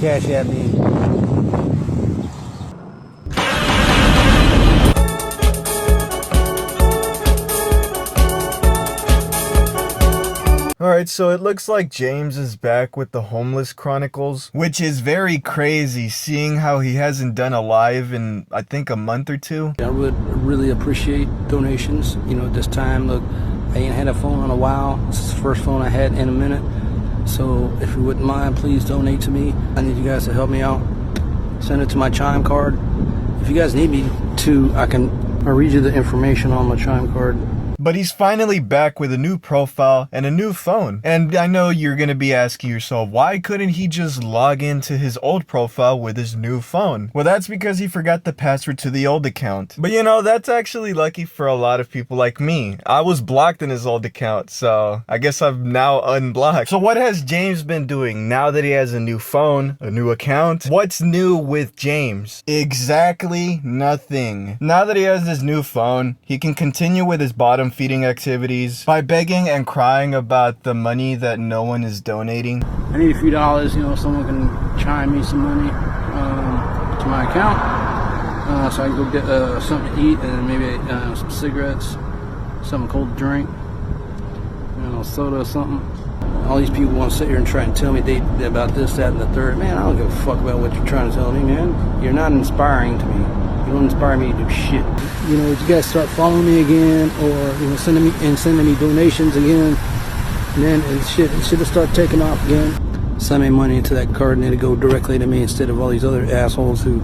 Cash at me. Alright, so it looks like James is back with the Homeless Chronicles, which is very crazy seeing how he hasn't done a live in, I think, a month or two. I would really appreciate donations. You know, at this time, look, I ain't had a phone in a while. This is the first phone I had in a minute. So if you wouldn't mind, please donate to me. I need you guys to help me out. Send it to my Chime card. If you guys need me to, I'll read you the information on my Chime card. But he's finally back with a new profile and a new phone. And I know you're gonna be asking yourself, why couldn't he just log into his old profile with his new phone? Well, that's because he forgot the password to the old account. But you know, that's actually lucky for a lot of people like me. I was blocked in his old account, so I guess I'm now unblocked. So what has James been doing now that he has a new phone, a new account? What's new with James? Exactly nothing. Now that he has this new phone, he can continue with his bottom feeding activities by begging and crying about the money that no one is donating. I need a few dollars, you know, someone can chime me some money to my account so I can go get something to eat and maybe some cigarettes, something cold to drink, you know, soda or something. All these people want to sit here and try and tell me about this, that, and the third. Man, I don't give a fuck about what you're trying to tell me, man. You're not inspiring to me. You don't inspire me to do shit. You know, you guys start following me again, or you know, sending me donations again, and then shit will start taking off again. Send me money into that card, and it'll go directly to me instead of all these other assholes who.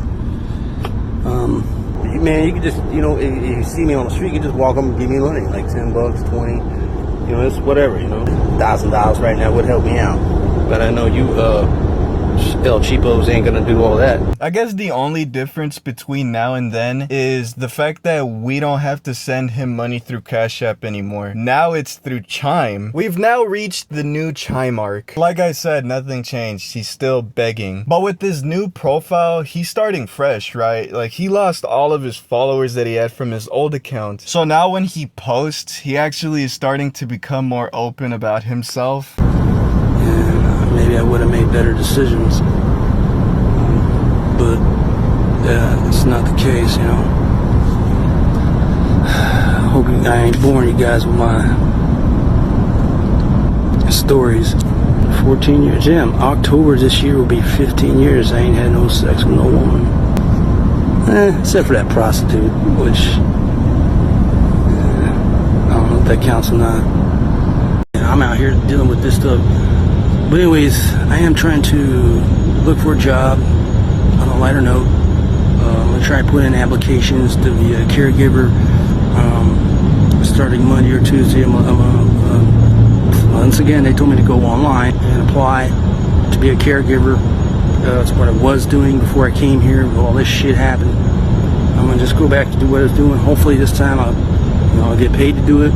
Man, you can just, you know, if you see me on the street, you can just walk up and give me money, like $10, 20, you know, it's whatever, you know. $1,000 right now would help me out, but I know you, El Cheapos ain't gonna do all that. I guess the only difference between now and then is the fact that we don't have to send him money through Cash App anymore. Now it's through Chime. We've now reached the new Chime arc. Like I said, nothing changed. He's still begging. But with this new profile, he's starting fresh, right? Like, he lost all of his followers that he had from his old account. So now when he posts, he actually is starting to become more open about himself. Maybe I would have made better decisions, but it's not the case, you know. I hope I ain't boring you guys with my stories. 14 years, yeah, October this year will be 15 years I ain't had no sex with no woman. Except for that prostitute, which, I don't know if that counts or not. I'm out here dealing with this stuff. But anyways, I am trying to look for a job on a lighter note. I'm going to try and put in applications to be a caregiver starting Monday or Tuesday. Once again, they told me to go online and apply to be a caregiver. That's what I was doing before I came here. All this shit happened. I'm going to just go back to do what I was doing. Hopefully this time I'll get paid to do it.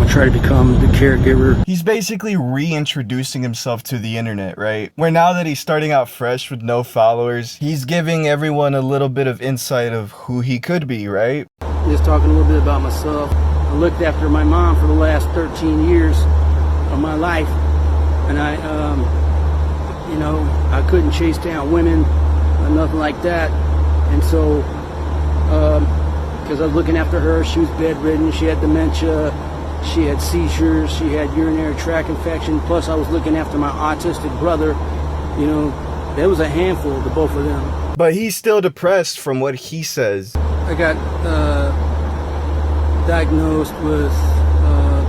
Try to become the caregiver. He's basically reintroducing himself to the internet, right? Where now that he's starting out fresh with no followers, he's giving everyone a little bit of insight of who he could be, right? Just talking a little bit about myself. I looked after my mom for the last 13 years of my life, and you know, I couldn't chase down women or nothing like that, and so because I was looking after her, she was bedridden, she had dementia, she had seizures, she had urinary tract infection, plus I was looking after my autistic brother. You know, there was a handful, the both of them. But he's still depressed from what he says. I got diagnosed with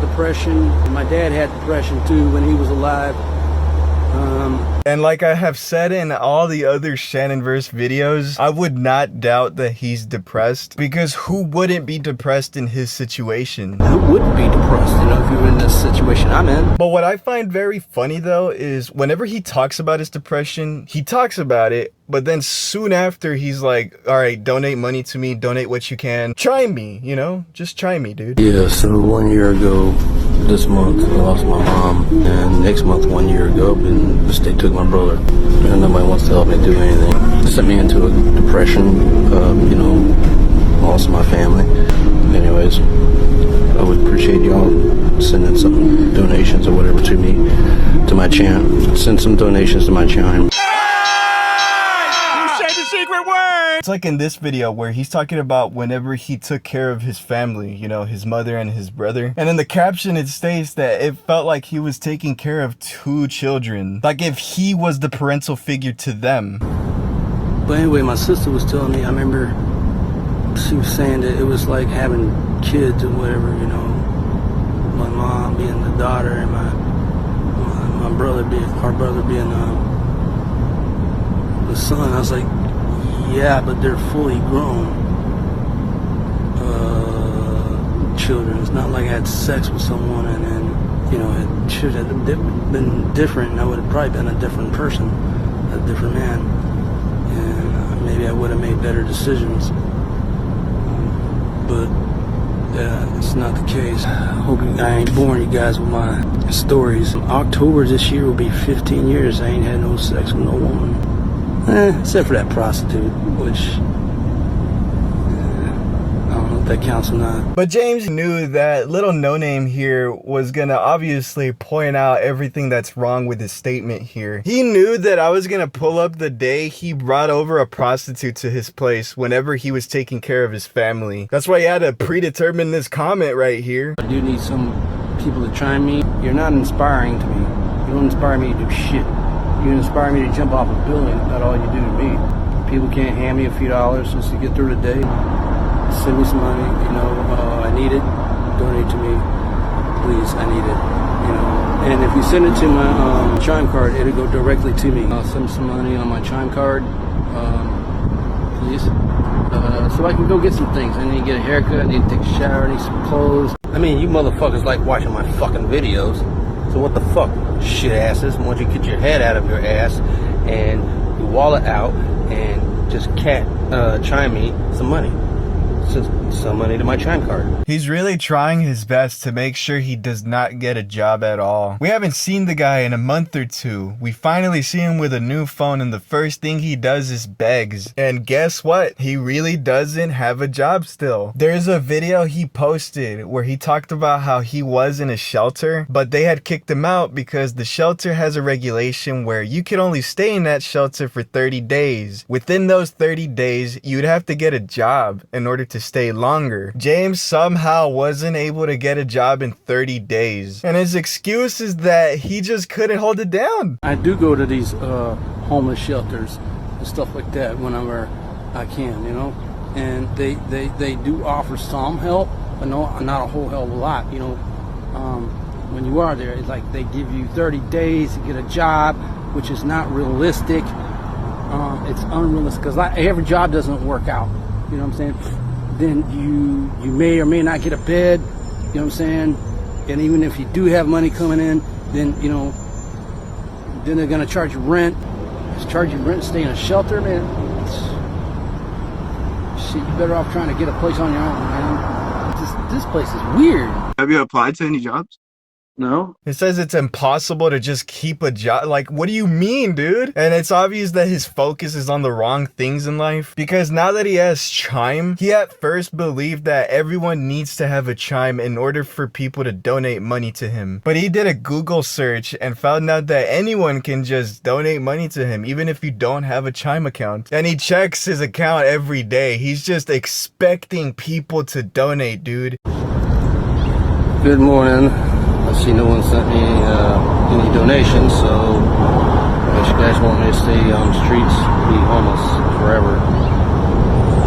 depression. My dad had depression too when he was alive. And like I have said in all the other Shannonverse videos, I would not doubt that he's depressed, because who wouldn't be depressed in his situation? Who wouldn't be depressed, you know, if you were in this situation I'm in? But what I find very funny though is whenever he talks about his depression, he talks about it, but then soon after he's like, all right, donate money to me, donate what you can, chime me, you know, just chime me, dude. Yeah, so 1 year ago this month I lost my mom, and next month 1 year ago and they took my brother, and nobody wants to help me do anything. It sent me into a depression, you know, loss of my family. Anyways, I would appreciate y'all sending some donations or whatever to me, to my channel. Send some donations to my channel. It's like in this video where he's talking about whenever he took care of his family, you know, his mother and his brother. And in the caption, it states that it felt like he was taking care of 2 children. Like if he was the parental figure to them. But anyway, my sister was telling me, I remember she was saying that it was like having kids or whatever, you know. My mom being the daughter and my brother being, our brother being the son. I was like, yeah, but they're fully grown children. It's not like I had sex with someone and then, you know, it should have been different, and I would have probably been a different person, a different man, and maybe I would have made better decisions. But it's not the case. I hope I ain't boring you guys with my stories. October this year will be 15 years I ain't had no sex with no woman. Except for that prostitute, which I don't know if that counts or not. But James knew that little no-name here was gonna obviously point out everything that's wrong with his statement here. He knew that I was gonna pull up the day he brought over a prostitute to his place whenever he was taking care of his family. That's why he had to predetermine this comment right here. I do need some people to chime me. You're not inspiring to me. You don't inspire me to do shit. You inspire me to jump off a building. That's all you do to me. People can't hand me a few dollars just to get through the day. Send me some money, you know, I need it. Donate to me, please, I need it, you know. And if you send it to my Chime card, it'll go directly to me. I'll send some money on my Chime card, please. So I can go get some things. I need to get a haircut, I need to take a shower, I need some clothes. I mean, you motherfuckers like watching my fucking videos. So what the fuck, shit asses? Why don't you get your head out of your ass and your wallet out and just chime me some money. Some money to my Chime card. He's really trying his best to make sure he does not get a job at all. We haven't seen the guy in a month or 2. We finally see him with a new phone, and the first thing he does is begs. And guess what? He really doesn't have a job still. There's a video he posted where he talked about how he was in a shelter, but they had kicked him out because the shelter has a regulation where you could only stay in that shelter for 30 days. Within those 30 days, you'd have to get a job in order to stay longer. James somehow wasn't able to get a job in 30 days. And his excuse is that he just couldn't hold it down. I do go to these homeless shelters and stuff like that whenever I can, you know. And they do offer some help, but no, not a whole hell of a lot, you know. When you are there, it's like they give you 30 days to get a job, which is not realistic. It's unrealistic because every job doesn't work out. You know what I'm saying? Then you may or may not get a bed, you know what I'm saying? And even if you do have money coming in, then, you know, then they're gonna charge you rent. Just charge you rent, stay in a shelter, man. Shit, you better off trying to get a place on your own, man. This place is weird. Have you applied to any jobs? No? It says it's impossible to just keep a job. Like, what do you mean, dude? And it's obvious that his focus is on the wrong things in life. Because now that he has Chime, he at first believed that everyone needs to have a Chime in order for people to donate money to him. But he did a Google search and found out that anyone can just donate money to him, even if you don't have a Chime account. And he checks his account every day. He's just expecting people to donate, dude. Good morning. I see no one sent me any donations, so I guess you guys want me to stay on the streets, be homeless forever.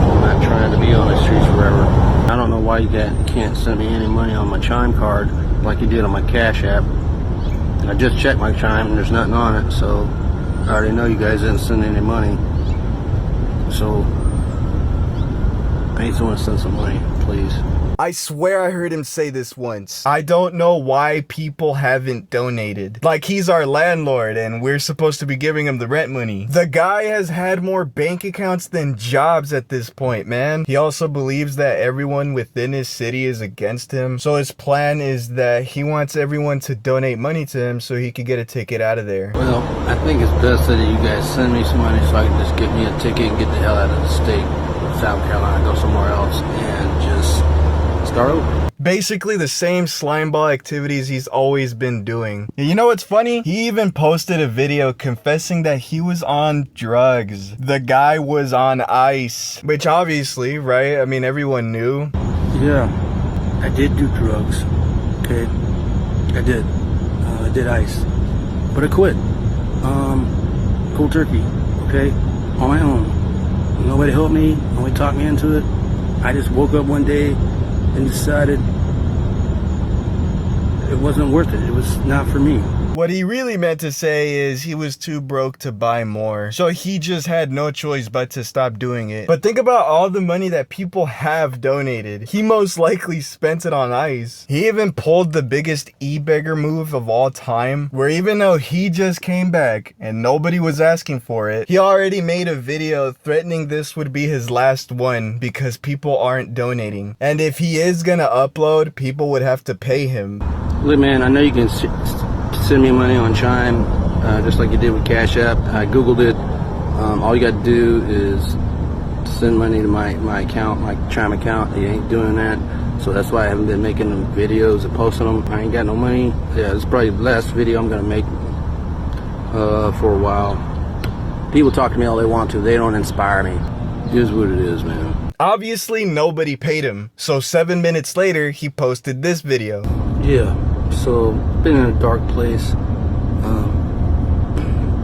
I'm not trying to be on the streets forever. I don't know why you can't send me any money on my Chime card like you did on my Cash App. I just checked my Chime and there's nothing on it, so I already know you guys didn't send any money. So I need someone to send some money, please. I swear I heard him say this once. I don't know why people haven't donated. Like he's our landlord and we're supposed to be giving him the rent money. The guy has had more bank accounts than jobs at this point, man. He also believes that everyone within his city is against him. So his plan is that he wants everyone to donate money to him so he could get a ticket out of there. Well, I think it's best that you guys send me some money so I can just get me a ticket and get the hell out of the state. South Carolina, go somewhere else, and just start over. Basically the same slimeball activities he's always been doing. You know what's funny? He even posted a video confessing that he was on drugs. The guy was on ice, which obviously, right? I mean, everyone knew. Yeah, I did do drugs. Okay, I did. I did ice, but I quit. Cold turkey. Okay, on my own. Nobody helped me. Nobody talked me into it. I just woke up one day and decided it wasn't worth it. It was not for me. What he really meant to say is he was too broke to buy more, so he just had no choice but to stop doing it. But think about all the money that people have donated. He most likely spent it on ice. He even pulled the biggest e-beggar move of all time, where even though he just came back and nobody was asking for it, he already made a video threatening this would be his last one because people aren't donating. And if he is gonna upload, people would have to pay him. Look, man, I know you can send me money on Chime, just like you did with Cash App. I googled it. All you got to do is send money to my account, my Chime account. You ain't doing that, so that's why I haven't been making them videos and posting them. I ain't got no money. Yeah, this is probably the last video I'm gonna make for a while. People talk to me all they want to. They don't inspire me. It is what it is, man. Obviously nobody paid him, so 7 minutes later he posted this video. Yeah, so been in a dark place,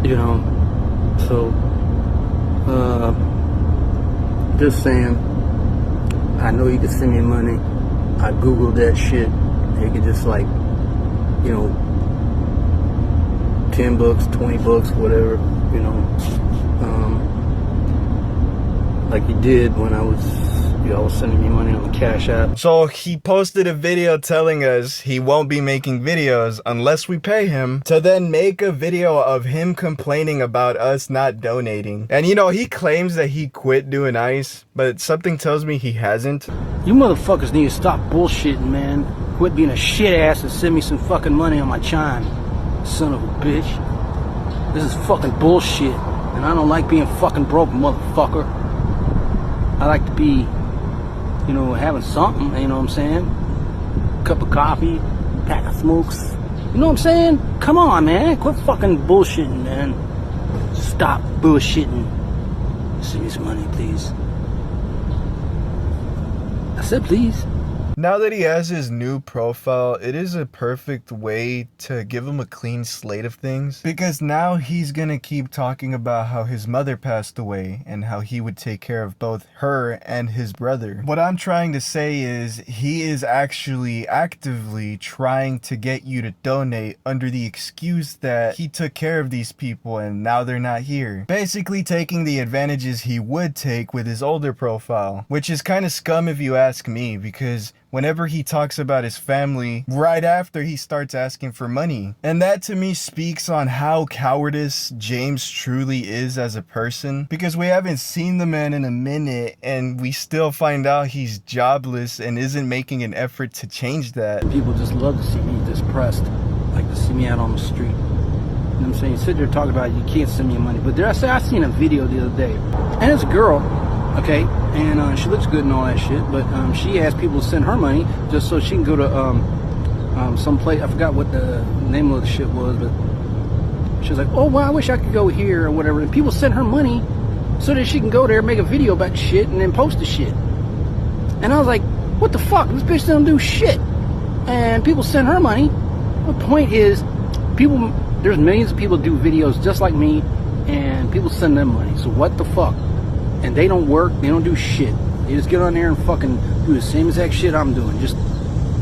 you know, so just saying, I know you can send me money. I googled that shit. You could just, like, you know, $10, $20, whatever, you know, like you did when I was sending me money on the Cash App. So he posted a video telling us he won't be making videos unless we pay him, to then make a video of him complaining about us not donating. And you know, he claims that he quit doing ice, but something tells me he hasn't. You motherfuckers need to stop bullshitting, man. Quit being a shit ass and send me some fucking money on my Chime. Son of a bitch. This is fucking bullshit. And I don't like being fucking broke, motherfucker. I like to be, you know, having something, you know what I'm saying? Cup of coffee, pack of smokes. You know what I'm saying? Come on, man. Quit fucking bullshitting, man. Stop bullshitting. Send me some money, please. I said please. Now that he has his new profile, it is a perfect way to give him a clean slate of things, because now he's gonna keep talking about how his mother passed away and how he would take care of both her and his brother. What I'm trying to say is he is actually actively trying to get you to donate under the excuse that he took care of these people and now they're not here. Basically taking the advantages he would take with his older profile, which is kind of scum if you ask me, because whenever he talks about his family, right after he starts asking for money. And that to me speaks on how cowardice James truly is as a person, because we haven't seen the man in a minute and we still find out he's jobless and isn't making an effort to change that. People just love to see me depressed, like to see me out on the street. You know what I'm saying? You sit there talking about you can't send me money, but there I seen a video the other day, and it's a girl, okay, and she looks good and all that shit, but she asked people to send her money just so she can go to some place. I forgot what the name of the shit was, but she was like, oh well, I wish I could go here or whatever, and people send her money so that she can go there, make a video about the shit, and then post the shit. And I was like, what the fuck, this bitch don't do shit, and people send her money. The point is, people, there's millions of people do videos just like me, and people send them money, so what the fuck? And they don't work, they don't do shit. They just get on there and fucking do the same exact shit I'm doing, just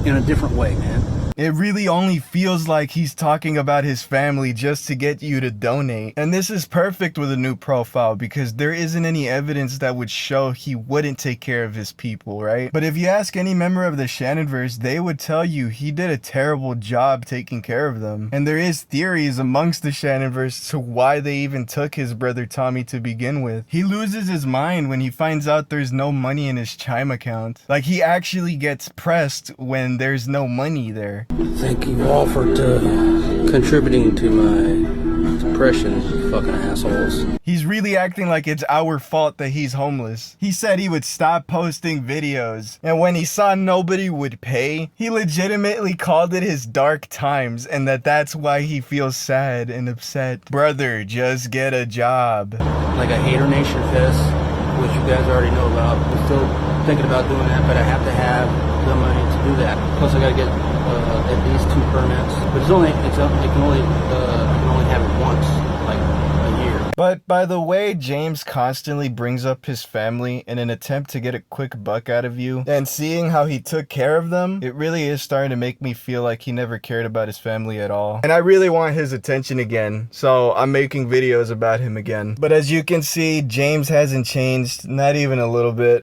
in a different way, man. It really only feels like he's talking about his family just to get you to donate. And this is perfect with a new profile because there isn't any evidence that would show he wouldn't take care of his people, right? But if you ask any member of the Shannonverse, they would tell you he did a terrible job taking care of them. And there is theories amongst the Shannonverse to why they even took his brother Tommy to begin with. He loses his mind when he finds out there's no money in his Chime account. Like, he actually gets pressed when there's no money there. Thank you all for contributing to my depression, you fucking assholes. He's really acting like it's our fault that he's homeless. He said he would stop posting videos, and when he saw nobody would pay, he legitimately called it his dark times, and that's why he feels sad and upset. Brother, just get a job. Like a Hater Nation Fest, which you guys already know about. I'm still thinking about doing that, but I have to have the money to do that. Plus I gotta get at least 2 permits. But I can only have it once, like a year. But by the way, James constantly brings up his family in an attempt to get a quick buck out of you, and seeing how he took care of them, it really is starting to make me feel like he never cared about his family at all. And I really want his attention again, so I'm making videos about him again. But as you can see, James hasn't changed, not even a little bit.